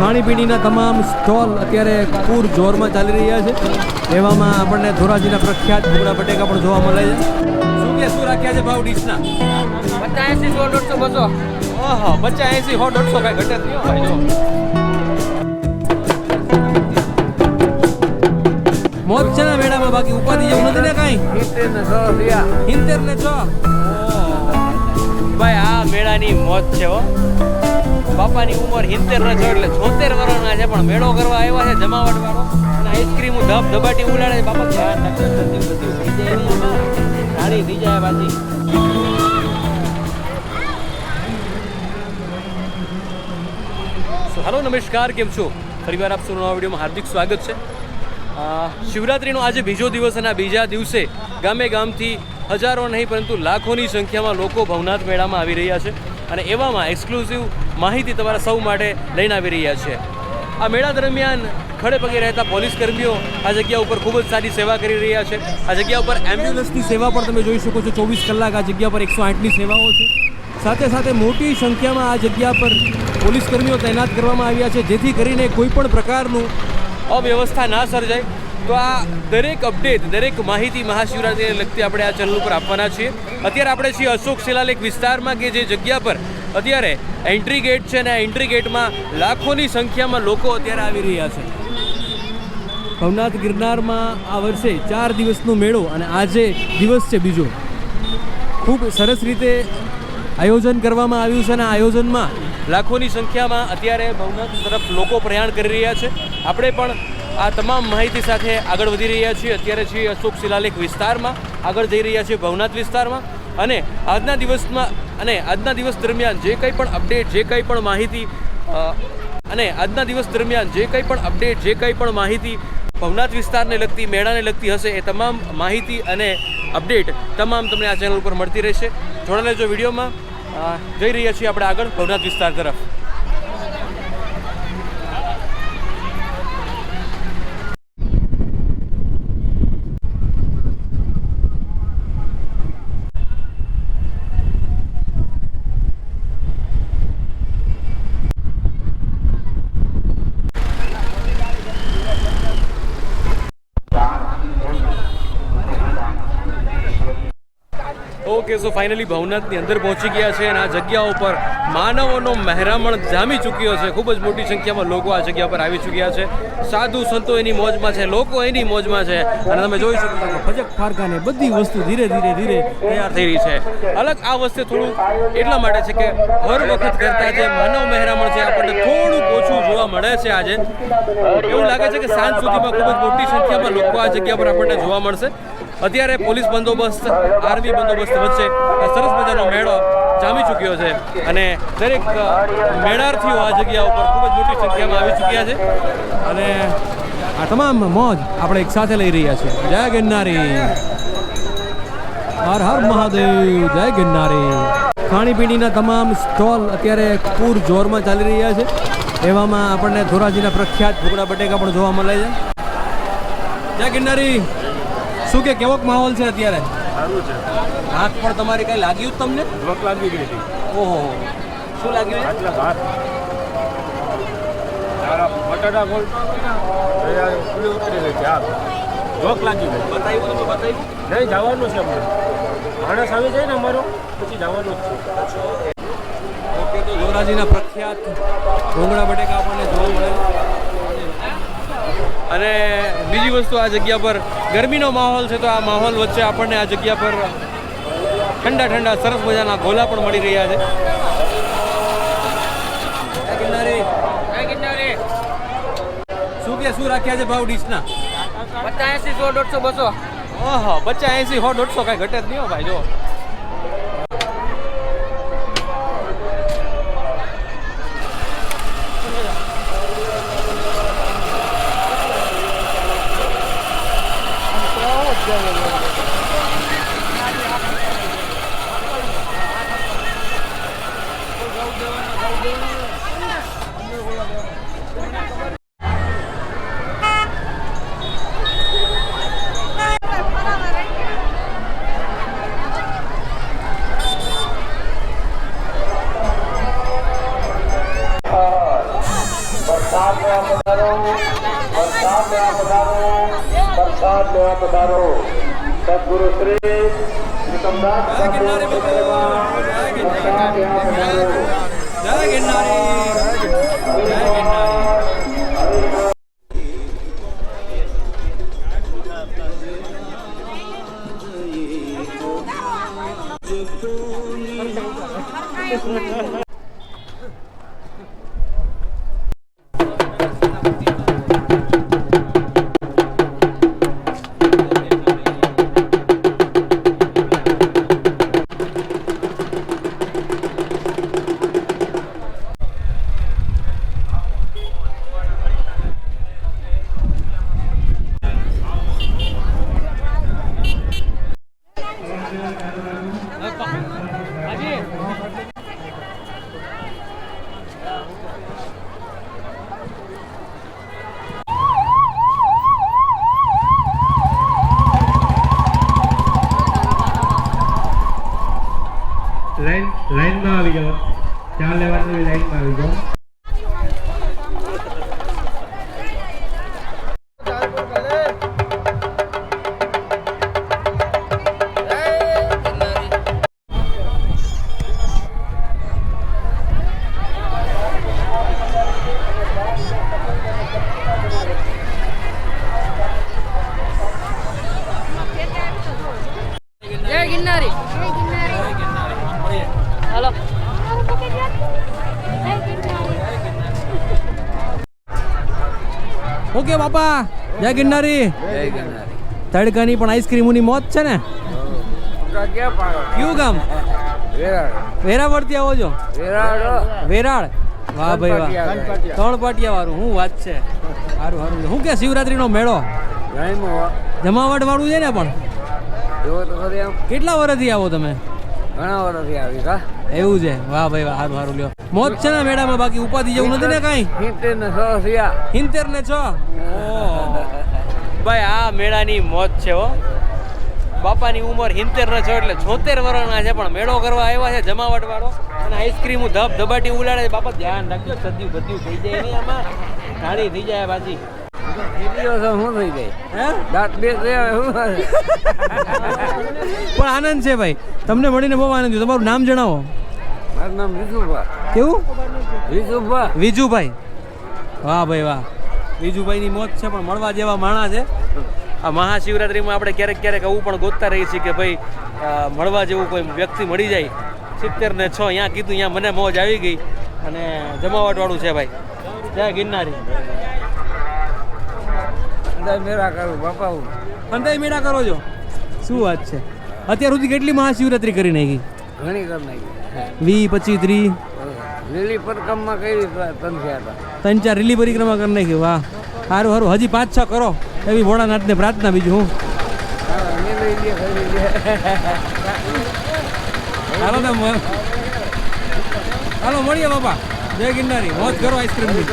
ખાણીપીણીના તમામ સ્ટોલ અત્યારે પૂર જોરમાં ચાલી રહ્યા છે. એવામાં આપણને ધોરાજીના પ્રખ્યાત ભૂંગળા બટેકા પણ જોવા મળે છે. શું રાખ્યા છે ભાવ ડીશના? 50 80 100 150 200. ઓહો, 50 80 100 150 કાંઈ ઘટે જ નહીં ભાઈ. જો મોજ છે ને મેળામાં, બાકી ઉપાધિ જેવું નથી ને કાંઈ? 70 ને 100 ભાઈ આ મેળાની મોજ છે હો. બાપાની ઉંમર 70 ને 6 એટલે 76 વર્ષના છે, પણ મેળો કરવા આવ્યા છે જમાવટ વાળો. અને આઈસ્ક્રીમ ધબાટી ઉલાડે. બાપા ધ્યાન રાખજો, બધું થઈ જાય નહીં, સારી થઈ જાય બાજી. હેલો નમસ્કાર, કેમ છો? ફરીવાર આપ સૌનું નવા વિડીયોમાં હાર્દિક સ્વાગત છે. શિવરાત્રિનો આજે બીજો દિવસ અને આ બીજા દિવસે ગામે ગામથી હજારો નહીં પરંતુ લાખોની સંખ્યામાં લોકો ભવનાથ મેળામાં આવી રહ્યા છે. અને એવામાં એક્સક્લુઝિવ માહિતી તમારા સૌ માટે લઈને આવી રહ્યા છે. આ મેળા દરમિયાન ખડે પગે રહેતા પોલીસ કર્મીઓ આ જગ્યા ઉપર ખૂબ જ સારી સેવા કરી રહ્યા છે. આ જગ્યા ઉપર એમ્બ્યુલન્સની સેવા પણ તમે જોઈ શકો છો. 24 કલાક આ જગ્યા પર 108ની સેવાઓ છે. સાથે સાથે મોટી સંખ્યામાં આ જગ્યા પર પોલીસ કર્મીઓ તૈનાત કરવામાં આવ્યા છે, જેથી કરીને કોઈ પણ પ્રકારનું અવ્યવસ્થા ના સર્જાય. તો આ દરેક અપડેટ, દરેક માહિતી મહાશિવરાત્રિને લગતી આપણે આ ચેનલ ઉપર આપવાના છીએ. અત્યારે આપણે છીએ અશોક શિલાલેખ વિસ્તારમાં, કે જે જગ્યા પર અત્યારે એન્ટ્રી ગેટ છે, અને આ એન્ટ્રી ગેટમાં લાખોની સંખ્યામાં લોકો અત્યારે આવી રહ્યા છે. ભવનાથ ગિરનારમાં આ વર્ષે 4 દિવસનો મેળો અને આજે દિવસ છે બીજો. ખૂબ સરસ રીતે આયોજન કરવામાં આવ્યું છે, અને આ આયોજનમાં લાખોની સંખ્યામાં અત્યારે ભવનાથ તરફ લોકો પ્રયાણ કરી રહ્યા છે. આપણે પણ આ તમામ માહિતી સાથે આગળ વધી રહ્યા છીએ. અત્યારે છીએ અશોક શિલાલેખ વિસ્તારમાં, આગળ જઈ રહ્યા છીએ ભવનાથ વિસ્તારમાં. અને આજના દિવસ દરમિયાન જે કંઈ પણ અપડેટ, જે કંઈ પણ માહિતી જે કંઈ પણ માહિતી ભવનાથ વિસ્તારને લગતી, મેળાને લગતી હશે, એ તમામ માહિતી અને અપડેટ તમામ તમને આ ચેનલ ઉપર મળતી રહેશે. જોડાઈ લેજો વિડીયોમાં. જઈ રહ્યા છીએ આપણે આગળ ભવનાથ વિસ્તાર તરફ. ઓકે, સો ફાઇનલી ભવનાથની અંદર પહોંચી ગયા છે, અને આ જગ્યા ઉપર માનવોનો મહેરામણ જામી ચૂક્યો છે. ખૂબ જ મોટી સંખ્યામાં લોકો આ જગ્યા પર આવી ચૂક્યા છે. સાધુ સંતો એની મોજમાં છે, લોકો એની મોજમાં છે. અને તમે જોઈ શકો છો ફજક ફારકાને બધી વસ્તુ ધીરે ધીરે તૈયાર થઈ રહી છે. અલગ આ વસ્તુ થોડું એટલા માટે છે કે હર વખત કરતાં જે માનવ મહેરામણ છે આપણને થોડુંક ઓછું જોવા મળે છે. આજે એવું લાગે છે કે સાંજ સુધીમાં ખૂબ જ મોટી સંખ્યામાં લોકો આ જગ્યા પર આપણને જોવા મળશે. અત્યારે પોલીસ બંદોબસ્ત, આર્મી બંદોબસ્ત વચ્ચે સરસ મજાનો મેળો જામી ચૂક્યો છે, અને દરેક મેળાર્થીઓ આ જગ્યા ઉપર ખૂબ જ મોટી સંખ્યામાં આવી ચૂક્યા છે. અને આ તમામ મોજ આપણે એક સાથે લઈ રહ્યા છીએ. જય ગિરનારી, હર હર મહાદેવ, જય ગિરનારી. ખાણીપીણીના તમામ સ્ટોલ અત્યારે પૂર જોરમાં ચાલી રહ્યા છે. એવામાં આપણને ધોરાજીના પ્રખ્યાત ભૂંગળા બટેકા પણ જોવા મળે છે. જય ગિરનારી. શું કે કેવોક માહોલ છે અત્યારે? સારું છે. હાથ પણ તમારી કઈ લાગ્યું તમને? જોક લાગી ગઈ હતી. ઓહો, શું લાગ્યું? આટલા હાથ બટાટા ગોળ ઉતરી ગઈ છે. જોક લાગી ગઈ. બતાવ્યું તમે? બતાવ્યું નહીં, જવાનું છે અમને. માણસ આવી જાય ને અમારો, પછી જવાનું જ છે. ઓકે, તો ધોરાજીના પ્રખ્યાત ભૂંગળા બટેકા આપણને જોવા મળે. અને બીજી વસ્તુ, આ જગ્યા પર ગરમીનો માહોલ છે, તો આ માહોલ વચ્ચે આપણને આ જગ્યા પર ઠંડા ઠંડા સરસ મજાના ગોલા પણ મળી રહ્યા છે. શું રાખ્યા છે ભાવ ડીશના? 50 80 100 150 200. ઓહો, 50 80 100 150 કાંઈ ઘટે જ નહીં હો ભાઈ. જો પધારો સદગુરુ શ્રી વિક્રમદાસ જય ગિરનારી બાપુ, જય ગિરનારી, જય ગિરનારી, જય ગિરનારી. લાઈનમાં આવી જાઓ, ચા લેવાની લાઈનમાં આવી જાઓ. જય ગિરનારી. હાલો. ઓકે બાપા, જય ગિરનારી. તડકાની પણ આઈસ્ક્રીમોની મોજ છે ને. કયું ગામ? વેરાવળથી આવો છો? વેરાળ. વાહ ભાઈ વાહ, 3 પાટિયા વાળું. શું વાત છે. સારું સારું. શું કે શિવરાત્રીનો મેળો જમાવટ વાળું છે ને? પણ કેટલા વર્ષથી આવો તમે? ઘણા વર્ષથી આવી કા એવું છે. વાહ ભાઈ વાહ, સારું સારું. લ્યો મોજ છે ને મેળામાં? બાકી ઉપાધિ જેવું નથી ને કાંઈ? 76 ને 6. ભાઈ આ મેળાની મોજ છે હો. બાપાની ઉંમર 70 ને 6 એટલે 76 વર્ષના છે, પણ મેળો કરવા આવ્યા છે જમાવટ વાળો. અને આઈસ્ક્રીમ ધબ ધબાટી ઉલાડે છે. બાપા ધ્યાન રાખજો, સદ્યું બધ્યું થઈ જાય નહીં આમાં, ઢાળી થઈ જાય પાછી. શું થઈ જાય હે દાંત બે પણ આનંદ છે ભાઈ, તમને મળીને બહુ આનંદ થયો. તમારું નામ જણાવો. મારું નામ વિશુભા. કેવું? વિશુભા. વિજુભાઈ. વાહ ભાઈ વાહ, વિજુભાઈની મોજ છે, પણ મળવા જેવા માણસ છે. આ મહાશિવરાત્રિમાં આપણે ક્યારેક ક્યારેક આવું પણ ગોતતા રહીએ છીએ કે ભાઈ મળવા જેવું કોઈ વ્યક્તિ મળી જાય. 70 ને 6 અહીંયા કીધું, અહીંયા મને મોજ આવી ગઈ. અને જમાવટવાળું છે ભાઈ. જય ગિરનારી. મેળા કરું બાપા હું અંદાજ મેળા કરો છો? શું વાત છે. અત્યાર સુધી કેટલી મહાશિવરાત્રી કરી નાખી? ઘણી કરી નાખી. 20, 25, 30, લીલી પરિક્રમા કરી 3-4 રીલી પરિક્રમા કરી નાખી. વાહ સારું સારું. હજી 5-6 કરો એવી ભોળાનાથને પ્રાર્થના. બીજું હું હાલો તો હાલો મળીએ બાપા. જય ગિરનારી. મોજ કરો આઈસ્ક્રીમની.